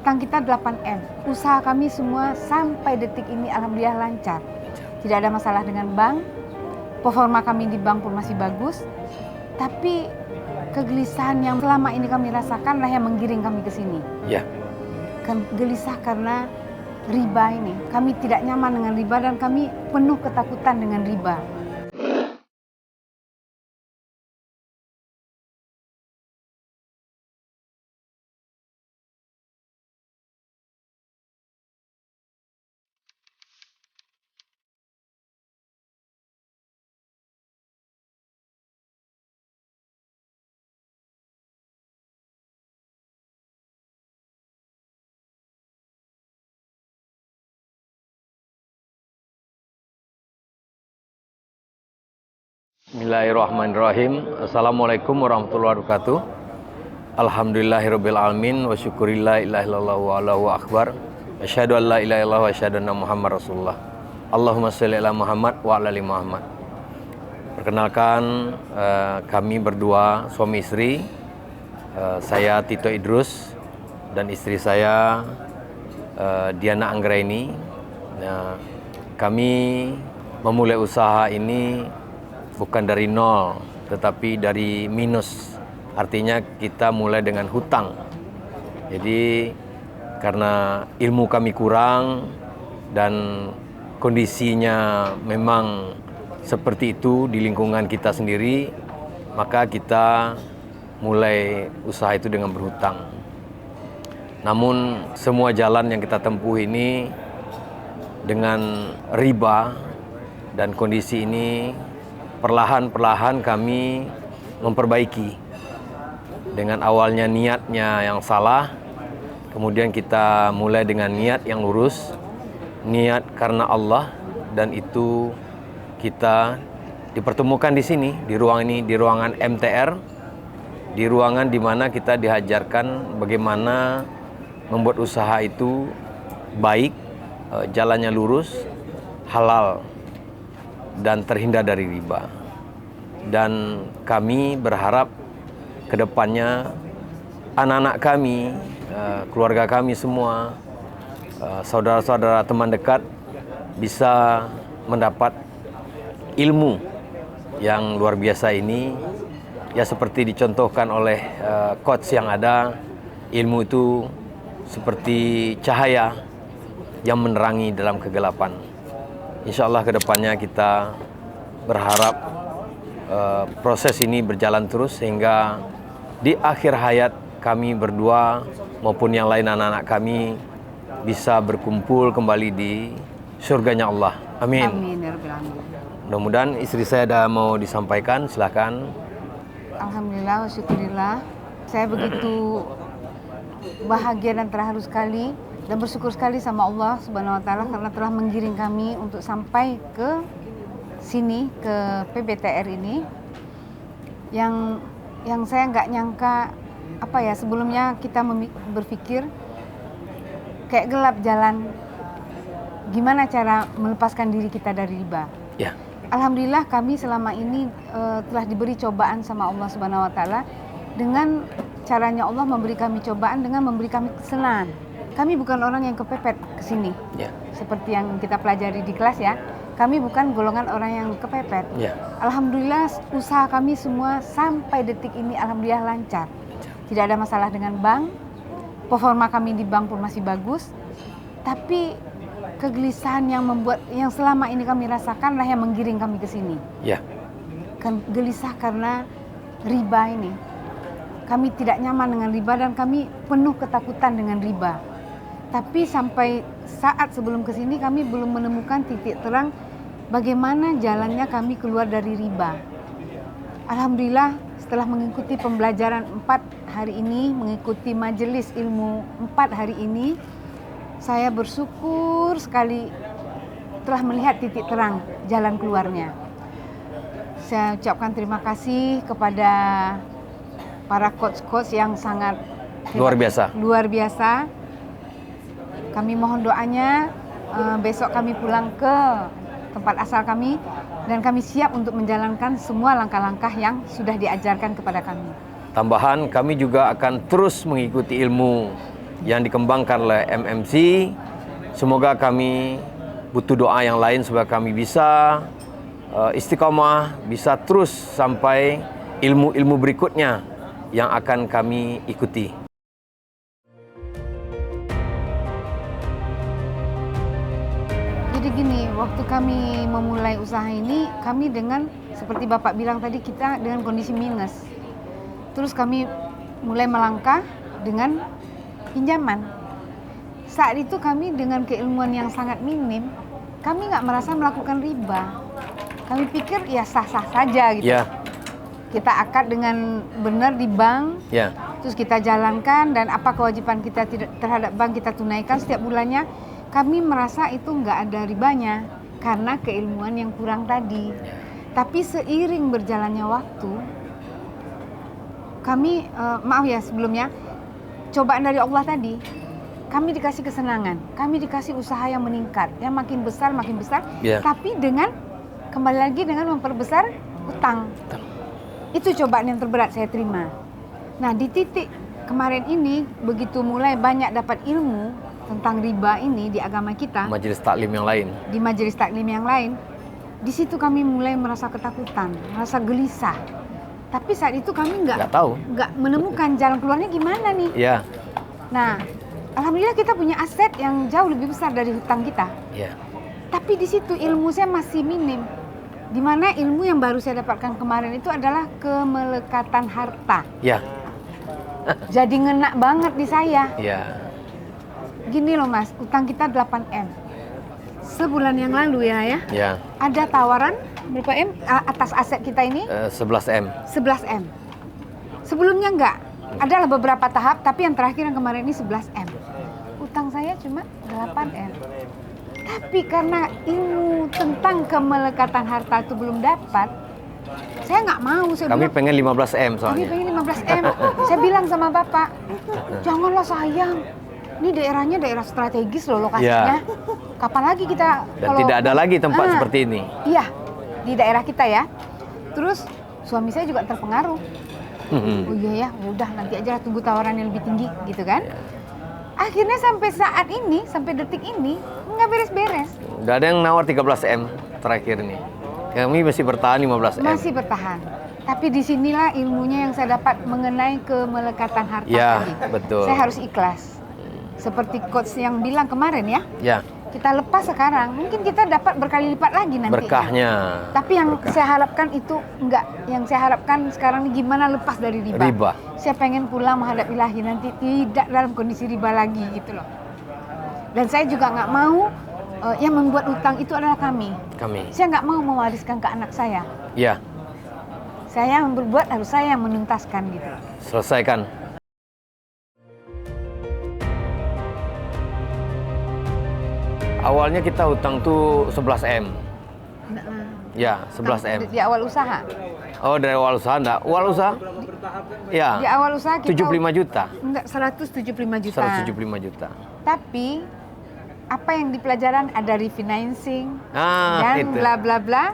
Utang kita 8M. Usaha kami semua sampai detik ini alhamdulillah lancar. Tidak ada masalah dengan bank. Performa kami di bank pun masih bagus. Tapi kegelisahan yang selama ini kami rasakan lah yang menggiring kami ke sini. Ya. Gelisah karena riba ini. Kami tidak nyaman dengan riba dan kami penuh ketakutan dengan riba. Bismillahirrahmanirrahim. Assalamualaikum warahmatullahi wabarakatuh. Alhamdulillahirabbil alamin wa syukurillah ilaha illallah wa allahu akbar. Asyhadu an la ilaha illallah wa asyhadu anna Muhammad Rasulullah. Allahumma shalli ala Muhammad wa ala ali Muhammad. Perkenalkan, kami berdua suami istri. Saya Tito Idrus dan istri saya Diana Anggraini. Kami memulai usaha ini bukan dari nol, tetapi dari minus. Artinya kita mulai dengan hutang. Jadi karena ilmu kami kurang dan kondisinya memang seperti itu di lingkungan kita sendiri, maka kita mulai usaha itu dengan berhutang. Namun semua jalan yang kita tempuh ini dengan riba dan kondisi ini perlahan-perlahan kami memperbaiki. Dengan awalnya niatnya yang salah, kemudian kita mulai dengan niat yang lurus, niat karena Allah, dan itu kita dipertemukan di sini, di ruang ini, di ruangan MTR, di ruangan di mana kita diajarkan bagaimana membuat usaha itu baik, jalannya lurus, halal, dan terhindar dari riba. Dan kami berharap ke depannya anak-anak kami, keluarga kami semua, saudara-saudara teman dekat bisa mendapat ilmu yang luar biasa ini. Ya seperti dicontohkan oleh coach yang ada, ilmu itu seperti cahaya yang menerangi dalam kegelapan. Insya Allah kedepannya kita berharap proses ini berjalan terus sehingga di akhir hayat kami berdua maupun yang lain anak-anak kami bisa berkumpul kembali di surganya Allah. Amin. Amin. Mudah-mudahan istri saya ada mau disampaikan, silakan. Alhamdulillah, syukurillah. Saya begitu bahagia dan terharu sekali dan bersyukur sekali sama Allah Subhanahu wa taala karena telah menggiring kami untuk sampai ke sini, ke PBTR ini. Yang saya nggak nyangka, sebelumnya kita berpikir kayak gelap jalan gimana cara melepaskan diri kita dari riba. Ya. Alhamdulillah kami selama ini telah diberi cobaan sama Allah Subhanahu wa taala. Dengan caranya Allah memberi kami cobaan dengan memberi kami kesenangan. Kami bukan orang yang kepepet ke sini. Ya. Seperti yang kita pelajari di kelas ya. Kami bukan golongan orang yang kepepet. Ya. Alhamdulillah usaha kami semua sampai detik ini alhamdulillah lancar. Tidak ada masalah dengan bank. Performa kami di bank pun masih bagus. Tapi kegelisahan yang selama ini kami rasakan lah yang menggiring kami ke sini. Ya. Gelisah karena riba ini. Kami tidak nyaman dengan riba dan kami penuh ketakutan dengan riba. Tapi sampai saat sebelum ke sini kami belum menemukan titik terang bagaimana jalannya kami keluar dari riba. Alhamdulillah setelah mengikuti pembelajaran 4 hari ini, mengikuti majelis ilmu 4 hari ini, saya bersyukur sekali telah melihat titik terang jalan keluarnya. Saya ucapkan terima kasih kepada para coach-coach yang sangat luar biasa. Kami mohon doanya besok kami pulang ke tempat asal kami dan kami siap untuk menjalankan semua langkah-langkah yang sudah diajarkan kepada kami. Tambahan, kami juga akan terus mengikuti ilmu yang dikembangkan oleh MMC. Semoga kami butuh doa yang lain supaya kami bisa istiqomah, bisa terus sampai ilmu-ilmu berikutnya yang akan kami ikuti. Jadi gini, waktu kami memulai usaha ini, kami dengan seperti Bapak bilang tadi, kita dengan kondisi minus. Terus kami mulai melangkah dengan pinjaman. Saat itu kami dengan keilmuan yang sangat minim, kami nggak merasa melakukan riba. Kami pikir ya sah-sah saja gitu. Ya, Kita akad dengan benar di bank, ya, terus kita jalankan, dan apa kewajiban kita terhadap bank kita tunaikan setiap bulannya. Kami merasa itu nggak ada ribanya karena keilmuan yang kurang tadi. Tapi seiring berjalannya waktu, kami maaf ya sebelumnya, cobaan dari Allah tadi, kami dikasih kesenangan, kami dikasih usaha yang meningkat, yang makin besar, Ya. tapi dengan kembali lagi dengan memperbesar utang. Itu cobaan yang terberat saya terima. Nah, di titik kemarin ini, begitu mulai banyak dapat ilmu tentang riba ini di agama kita, majelis taklim yang lain. di majelis taklim yang lain, di situ kami mulai merasa ketakutan, merasa gelisah. Tapi saat itu kami Nggak tahu. nggak menemukan jalan keluarnya gimana nih. Ya, Nah, alhamdulillah kita punya aset yang jauh lebih besar dari hutang kita. ya, Tapi di situ ilmu saya masih minim. Di mana ilmu yang baru saya dapatkan kemarin itu adalah kemelekatan harta. ya, Jadi ngena banget di saya. ya, Gini loh Mas, utang kita 8M. Sebulan yang lalu ya, ya. ada tawaran berapa M atas aset kita ini? 11M. 11M. Sebelumnya enggak. Adalah beberapa tahap, tapi yang terakhir yang kemarin ini 11M. Utang saya cuma 8M. Tapi karena ilmu tentang kemelekatan harta itu belum dapat, saya nggak mau. Kami pengen 15M kami soalnya. pengen 15M. Saya bilang sama Bapak, janganlah sayang. Ini daerahnya daerah strategis loh lokasinya. Kapan lagi kita Dan tidak ada lagi tempat seperti ini. Iya, di daerah kita ya. Terus suami saya juga terpengaruh. Oh iya ya, udah nanti aja lah, tunggu tawaran yang lebih tinggi gitu kan. Akhirnya sampai saat ini, sampai detik ini nggak beres-beres. Nggak ada yang nawar 13M terakhir ini. Kami masih bertahan 15M. Masih bertahan. Tapi disinilah ilmunya yang saya dapat mengenai kemelekatan harta Ya, tadi. betul. Saya harus ikhlas. Seperti coach yang bilang kemarin ya, Ya, kita lepas sekarang, mungkin kita dapat berkali lipat lagi nanti. berkahnya. Tapi yang saya harapkan itu enggak. Yang saya harapkan sekarang ini gimana lepas dari riba. Riba. Saya pengen pulang menghadap ilahi nanti tidak dalam kondisi riba lagi gitu loh. Dan saya juga nggak mau yang membuat utang itu adalah kami. Saya nggak mau mewariskan ke anak saya. Ya, Saya yang berbuat, harus saya yang menuntaskan gitu. selesaikan. Awalnya kita utang tuh 11M. Ya, 11M. Di awal usaha. Oh, dari awal usaha enggak? Awal usaha? Di Ya, awal usaha kita 75 juta. enggak 175 juta. 175 juta. Tapi apa yang di pelajaran ada refinancing itu. dan bla bla bla.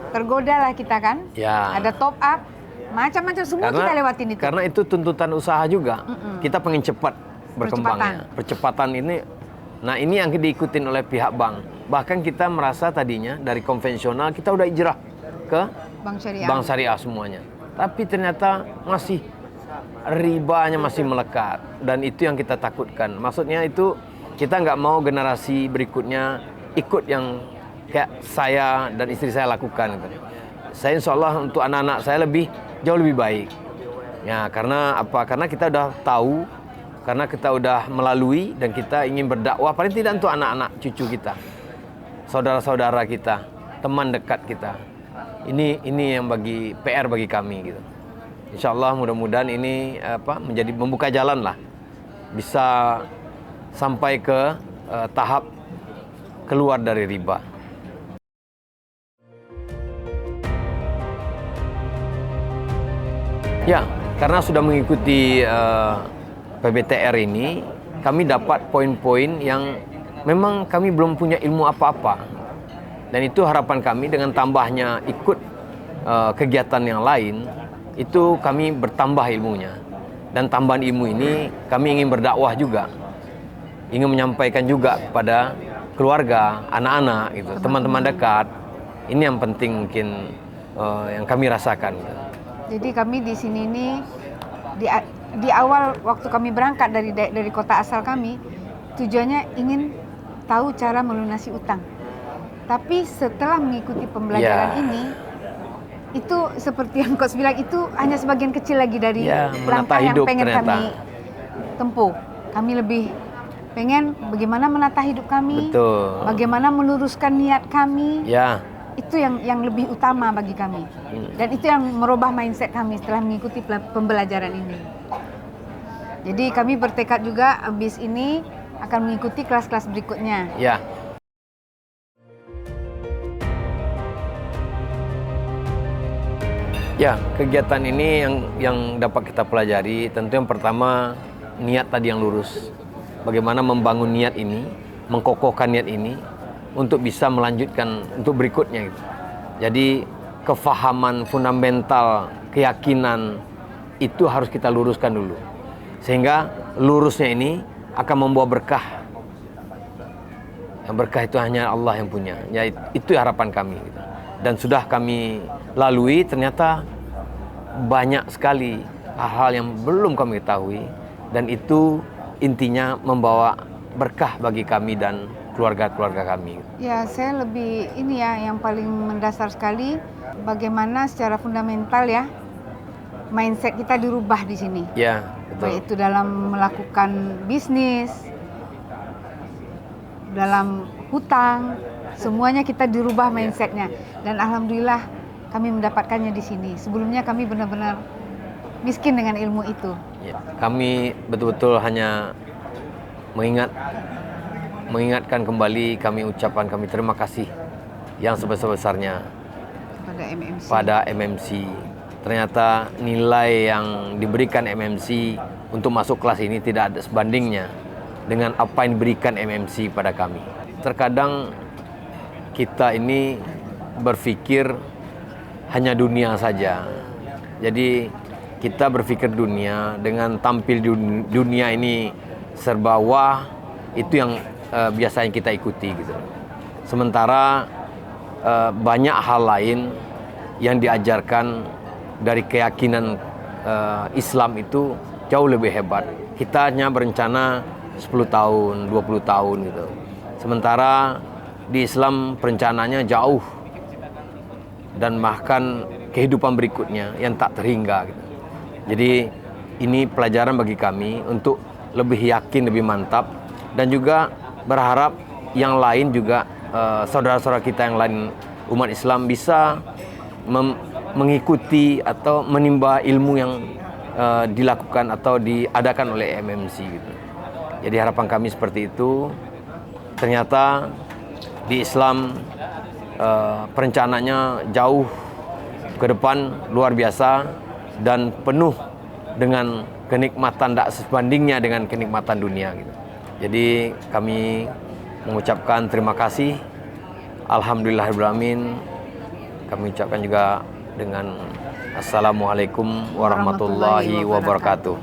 Tergoda lah kita kan. Ya. Ada top up, macam-macam semua kita lewatin itu. Karena itu tuntutan usaha juga. Kita pengen cepat berkembangnya. Percepatan ini. Nah, ini yang diikutin oleh pihak bank. Bahkan kita merasa tadinya dari konvensional kita udah hijrah ke bank syariah semuanya. Tapi ternyata masih ribanya masih melekat, dan itu yang kita takutkan. Maksudnya itu kita nggak mau generasi berikutnya ikut yang kayak saya dan istri saya lakukan. Saya insya Allah untuk anak-anak saya jauh lebih baik. Ya, karena apa? Karena kita udah tahu, karena kita udah melalui, dan kita ingin berdakwah paling tidak untuk anak-anak cucu kita, saudara-saudara kita, teman dekat kita. Ini yang bagi PR bagi kami gitu. Insya Allah mudah-mudahan ini menjadi membuka jalan lah, bisa sampai ke tahap keluar dari riba. Ya, karena sudah mengikuti PBTR ini, kami dapat poin-poin yang memang kami belum punya ilmu apa-apa. Dan itu harapan kami dengan tambahnya ikut kegiatan yang lain, itu kami bertambah ilmunya. Dan tambahan ilmu ini kami ingin berdakwah juga. ingin menyampaikan juga kepada keluarga, anak-anak, gitu, teman-teman dekat. Ini yang penting mungkin yang kami rasakan. Jadi kami di sini ini di awal waktu kami berangkat dari kota asal kami, tujuannya ingin tahu cara melunasi utang. Tapi setelah mengikuti pembelajaran ini, itu seperti yang Coach bilang, itu hanya sebagian kecil lagi dari langkah yang pengen kami tempuh. Kami lebih pengen bagaimana menata hidup kami, bagaimana meluruskan niat kami. Itu yang lebih utama bagi kami. Dan itu yang merubah mindset kami setelah mengikuti pembelajaran ini. Jadi kami bertekad juga habis ini akan mengikuti kelas-kelas berikutnya. Ya, kegiatan ini yang dapat kita pelajari, tentu yang pertama niat tadi yang lurus. Bagaimana membangun niat ini, mengkokohkan niat ini untuk bisa melanjutkan untuk berikutnya gitu. Jadi kefahaman fundamental, keyakinan itu harus kita luruskan dulu. Sehingga lurusnya ini akan membawa berkah. Yang berkah itu hanya Allah yang punya. Ya, itu harapan kami gitu. Dan sudah kami lalui, ternyata banyak sekali hal-hal yang belum kami ketahui, dan itu intinya membawa berkah bagi kami dan keluarga-keluarga kami. Ya, saya lebih ini ya, yang paling mendasar sekali bagaimana secara fundamental ya mindset kita dirubah di sini. Ya, betul. Baik itu dalam melakukan bisnis, dalam hutang, semuanya kita dirubah mindsetnya. Dan alhamdulillah kami mendapatkannya di sini. Sebelumnya kami benar-benar miskin dengan ilmu itu. Ya, kami betul-betul hanya mengingatkan kembali, kami ucapkan kami terima kasih yang sebesar-besarnya pada MMC. Ternyata nilai yang diberikan MMC untuk masuk kelas ini tidak ada sebandingnya dengan apa yang diberikan MMC pada kami. Terkadang kita ini berpikir hanya dunia saja. Jadi kita berpikir dunia, dengan tampil di dunia ini serba wah, itu yang biasanya kita ikuti gitu. Sementara banyak hal lain yang diajarkan dari keyakinan Islam itu jauh lebih hebat. Kita hanya berencana 10 tahun, 20 tahun gitu. Sementara di Islam perencanaannya jauh, dan bahkan kehidupan berikutnya yang tak terhingga gitu. Jadi ini pelajaran bagi kami untuk lebih yakin, lebih mantap, dan juga berharap yang lain juga, saudara-saudara kita yang lain umat Islam bisa mengikuti atau menimba ilmu yang dilakukan atau diadakan oleh MMC gitu. Jadi harapan kami seperti itu. Ternyata di Islam perencanaannya jauh ke depan, luar biasa, dan penuh dengan kenikmatan tak sebandingnya dengan kenikmatan dunia gitu. Jadi kami mengucapkan terima kasih, alhamdulillahirrahmanirrahim. Kami ucapkan juga dengan Assalamualaikum warahmatullahi wabarakatuh.